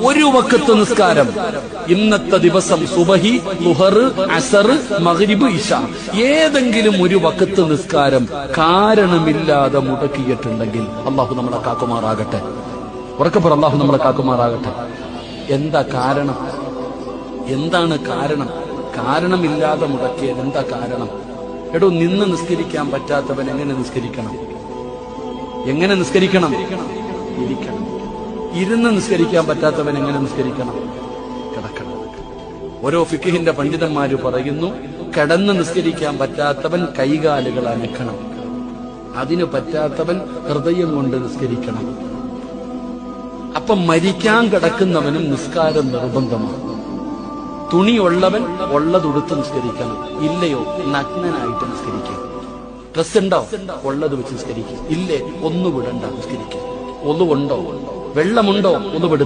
ഒരു വഖത്ത് നിസ്കാരം ഇന്നത്തെ ദിവസം സുബഹി, ളുഹർ, അസർ, മഗ്രിബ്, ഇശ ഏതെങ്കിലും ഒരു വഖത്ത് നിസ്കാരം കാരണമില്ലാതെ മുടക്കിയിട്ടുണ്ടെങ്കിൽ അല്ലാഹു നമ്മളെ കാക്കുമാറാകട്ടെ. ഉറക്കപ്പുറ അല്ലാഹു നമ്മളെ കാക്കുമാറാകട്ടെ. എന്താ കാരണം? എന്താണ് കാരണം? കാരണമില്ലാതെ മുടക്കിയത് എന്താ കാരണം? എടോ, നിന്ന് നിസ്കരിക്കാൻ പറ്റാത്തവൻ എങ്ങനെ നിസ്കരിക്കണം? എങ്ങനെ നിസ്കരിക്കണം? ഇരിക്കണം. ഇരുന്ന് നിസ്കരിക്കാൻ പറ്റാത്തവൻ എങ്ങനെ നിസ്കരിക്കണം? കിടക്കണം. ഓരോ ഫിഖിന്റെ പണ്ഡിതന്മാര് പറയുന്നു, കിടന്ന് നിസ്കരിക്കാൻ പറ്റാത്തവൻ കൈകാലുകൾ അനക്കണം, അതിന് പറ്റാത്തവൻ ഹൃദയം കൊണ്ട് നിസ്കരിക്കണം. അപ്പൊ മരിക്കാൻ കിടക്കുന്നവനും നിസ്കാരം നിർബന്ധമാണ്. തുണിയുള്ളവൻ ഉള്ളതുടുത്ത് നിസ്കരിക്കണം. ഇല്ലയോ നഗ്നനായിട്ട് നിസ്കരിക്കാം. ഡ്രസ് ഉണ്ടോ? ഉള്ളത് വെച്ച് നിസ്കരിക്കും. ഇല്ലേ ഒന്നു വിടണ്ട നിസ്കരിക്കാം. ഒന്നുണ്ടോ? വെള്ളമുണ്ടോ? ഒന്ന്